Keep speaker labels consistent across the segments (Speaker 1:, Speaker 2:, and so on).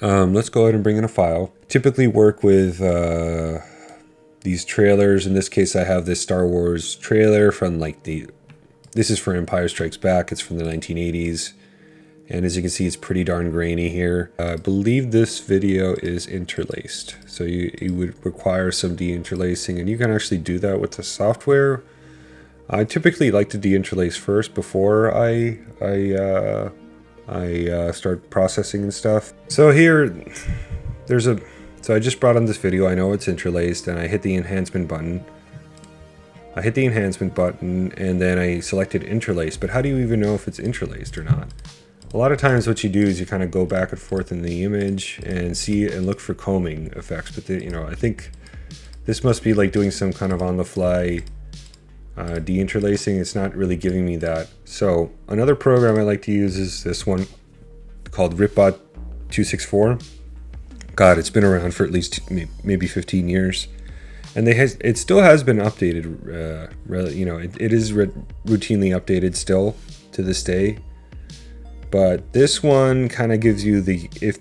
Speaker 1: Let's go ahead and bring in a file. Typically work with these trailers. In this case, I have this Star Wars trailer from this is for Empire Strikes Back. It's from the 1980s. And as you can see, it's pretty darn grainy here. I believe this video is interlaced. So you would require some deinterlacing, and you can actually do that with the software. I typically like to deinterlace first before I start processing and stuff. So here, so I just brought on this video. I know it's interlaced, and I hit the enhancement button. And then I selected interlace. But how do you even know if it's interlaced or not? A lot of times what you do is you kind of go back and forth in the image and see and look for combing effects. But I think this must be like doing some kind of on-the-fly deinterlacing. It's not really giving me that. So another program I like to use is this one called RUIPRO 264. God, it's been around for at least maybe 15 years. And it still has been updated. It is routinely updated still to this day. But this one kind of gives you if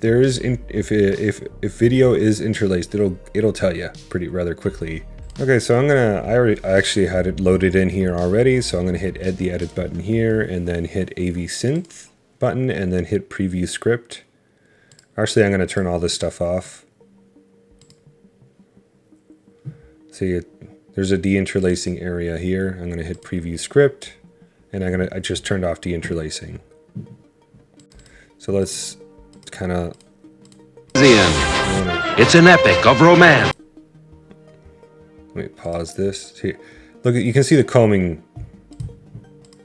Speaker 1: video is interlaced, it'll tell you rather quickly. Okay, so I actually had it loaded in here already, so I'm gonna hit the edit button here, and then hit AV Synth button, and then hit Preview Script. Actually, I'm gonna turn all this stuff off. See, there's a deinterlacing area here. I'm gonna hit Preview Script, and I just turned off deinterlacing. So let's kind of...
Speaker 2: It's an epic of romance.
Speaker 1: Let me pause this. Here. Look, you can see the combing,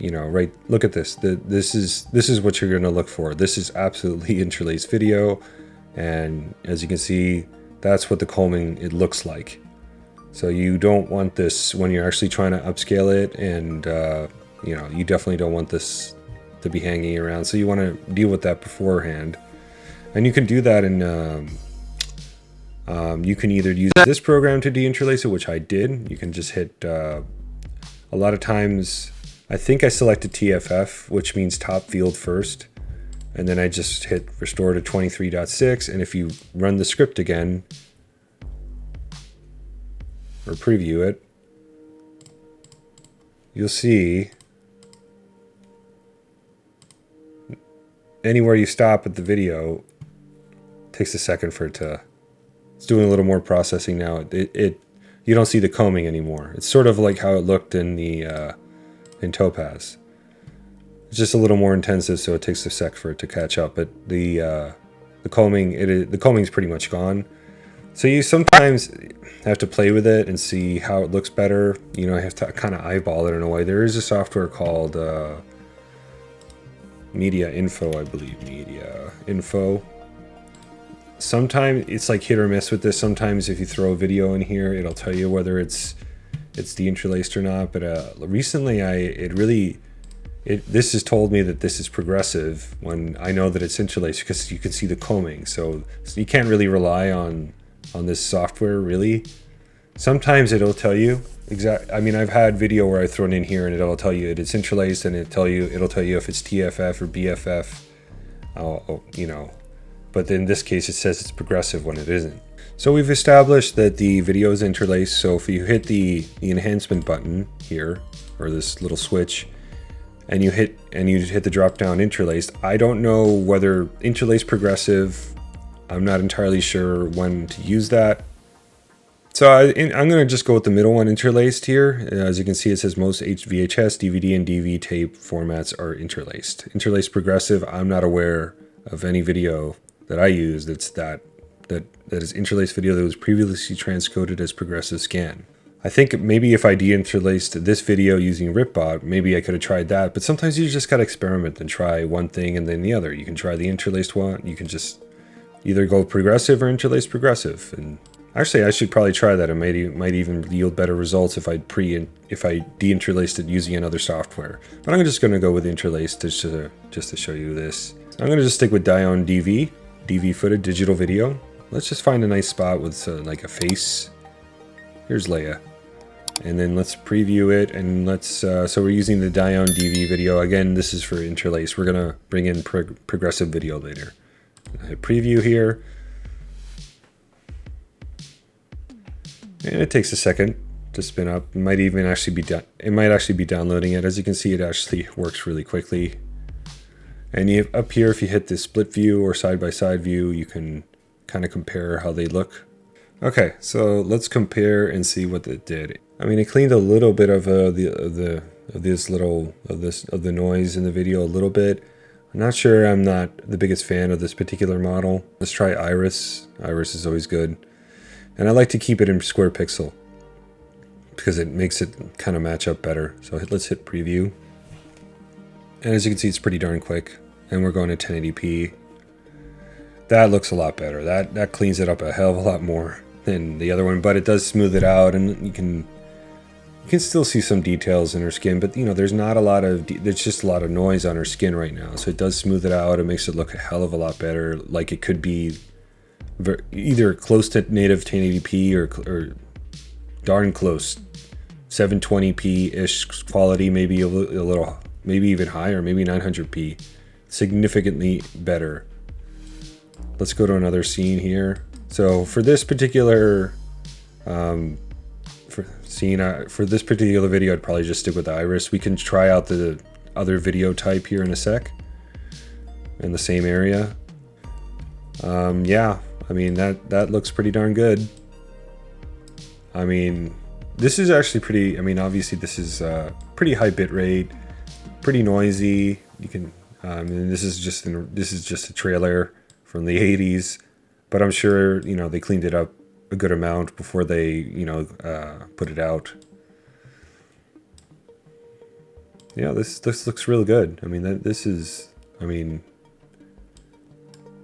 Speaker 1: right? Look at this. This is what you're going to look for. This is absolutely interlaced video. And as you can see, that's what the combing, it looks like. So you don't want this when you're actually trying to upscale it. And, you definitely don't want this to be hanging around, so you want to deal with that beforehand. And you can do that in you can either use this program to deinterlace it, which I did. You can just hit a lot of times I think I selected TFF, which means top field first, and then I just hit restore to 23.6, and if you run the script again or preview it, you'll see anywhere you stop at the video, it takes a second for it to... It's doing a little more processing now. You don't see the combing anymore. It's sort of like how it looked in Topaz. It's just a little more intensive, so it takes a sec for it to catch up. But the combing's pretty much gone. So you sometimes have to play with it and see how it looks better. I have to kind of eyeball it in a way. There is a software called Media Info, I believe. Media Info. Sometimes it's like hit or miss with this. Sometimes if you throw a video in here, it'll tell you whether it's deinterlaced or not. But recently, this has told me that this is progressive when I know that it's interlaced, because you can see the combing. So you can't really rely on this software really. Sometimes it'll tell you I mean, I've had video where I've thrown in here and it'll tell you it's interlaced, and it'll tell you if it's TFF or BFF, but in this case it says it's progressive when it isn't. So we've established that the video is interlaced. So if you hit the enhancement button here, or this little switch, and you hit the drop down interlaced, I don't know whether interlaced progressive, I'm not entirely sure when to use that. So I'm going to just go with the middle one, interlaced here. As you can see, it says most VHS, DVD, and DV tape formats are interlaced. Interlaced progressive, I'm not aware of any video that I use that is interlaced video that was previously transcoded as progressive scan. I think maybe if I deinterlaced this video using RUIPRO, maybe I could have tried that. But sometimes you just got to experiment and try one thing and then the other. You can try the interlaced one. You can just either go progressive or interlaced progressive. And actually, I should probably try that. It might even yield better results if I deinterlaced it using another software. But I'm just going to go with interlaced just to show you this. I'm going to just stick with Dion DV footage, digital video. Let's just find a nice spot with like a face. Here's Leia. And then let's preview it, and let's, so we're using the Dion DV video. Again, this is for interlace. We're gonna bring in progressive video later. hit preview here. And it takes a second to spin up. It might even actually be it might actually be downloading it. As you can see, it actually works really quickly. And you up here, if you hit the split view or side-by-side view, you can kind of compare how they look. Okay, so let's compare and see what it did. I mean, it cleaned a little bit of the noise in the video a little bit. I'm not sure. I'm not the biggest fan of this particular model. Let's try AORUS. AORUS is always good, and I like to keep it in square pixel because it makes it kind of match up better. So let's hit preview, and as you can see, it's pretty darn quick. And we're going to 1080p. That looks a lot better. That cleans it up a hell of a lot more than the other one, but it does smooth it out, and you can still see some details in her skin, but you know, there's not a lot of there's just a lot of noise on her skin right now. So it does smooth it out. It makes it look a hell of a lot better, like it could be either close to native 1080p or darn close 720p ish quality, maybe a little, maybe even higher, maybe 900p. Significantly better. Let's go to another scene here. So for this particular for this particular video, I'd probably just stick with the AORUS. We can try out the other video type here in a sec in the same area. Yeah, I mean, that looks pretty darn good. I mean, this is actually pretty, I mean, obviously this is pretty high bit rate, pretty noisy. You can and this is just a trailer from the 80s, but I'm sure, you know, they cleaned it up a good amount before they, you know, put it out. Yeah, this looks really good. I mean, I mean,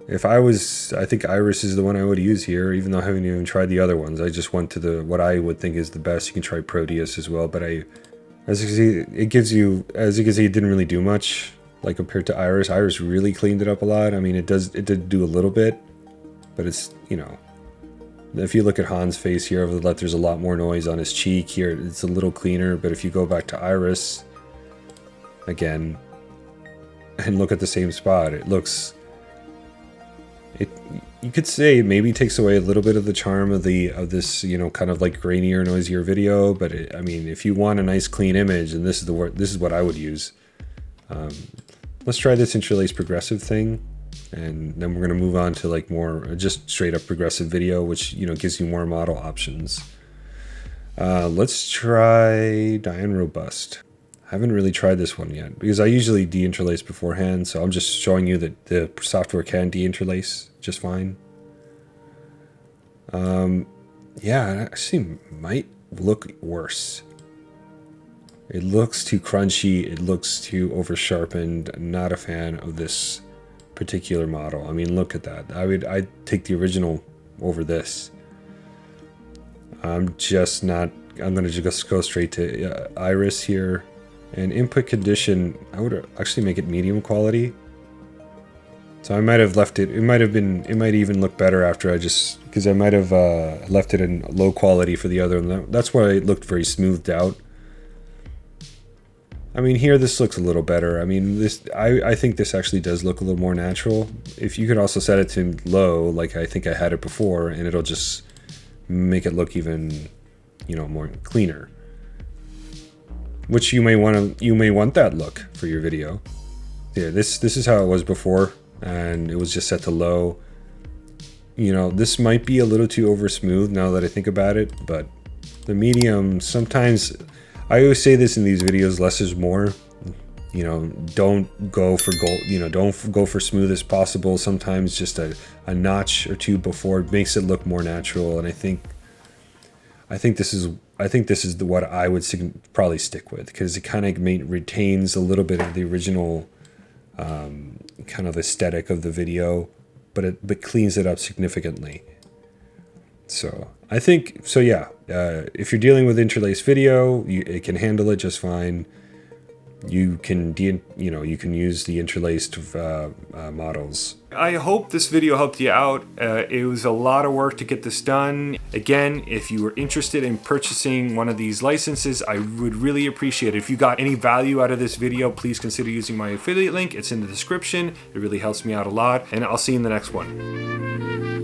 Speaker 1: if I think AORUS is the one I would use here, even though I haven't even tried the other ones. I just went to what I would think is the best. You can try Proteus as well, but as you can see, it didn't really do much. Like compared to AORUS. AORUS really cleaned it up a lot. I mean, it did do a little bit, but it's, you know, if you look at Han's face here over the left, there's a lot more noise on his cheek. Here it's a little cleaner, but if you go back to AORUS again and look at the same spot, you could say it maybe takes away a little bit of the charm of this, you know, kind of like grainier, noisier video. But I mean, if you want a nice clean image, and this is what I would use. Let's try this interlaced progressive thing, and then we're going to move on to like more just straight up progressive video, which, you know, gives you more model options. Let's try Deinrobust. I haven't really tried this one yet because I usually deinterlace beforehand, so I'm just showing you that the software can deinterlace just fine. Yeah, it actually might look worse. It looks too crunchy, it looks too over sharpened. Not a fan of this particular model. I mean, look at that. I'd take the original over this. I'm gonna just go straight to AORUS here. And input condition, I would actually make it medium quality. So I might have left it, it might even look better after because I might have left it in low quality for the other one. That's why it looked very smoothed out. I mean, here this looks a little better. I mean, I think this actually does look a little more natural. If you could also set it to low, like I think I had it before, and it'll just make it look even, you know, more cleaner. Which you may want that look for your video. Yeah, this is how it was before, and it was just set to low. You know, this might be a little too over smooth now that I think about it, but the medium sometimes. I always say this in these videos, less is more. You know, don't go for gold, you know, don't go for smooth as possible. Sometimes just a notch or two before makes it look more natural. And I think this is what I would probably stick with, because it kind of retains a little bit of the original kind of aesthetic of the video, but cleans it up significantly. So I think, yeah, if you're dealing with interlaced video, it can handle it just fine. you can use the interlaced models. I hope this video helped you out. It was a lot of work to get this done. Again, if you were interested in purchasing one of these licenses, I would really appreciate it. If you got any value out of this video, please consider using my affiliate link. It's in the description. It really helps me out a lot, and I'll see you in the next one.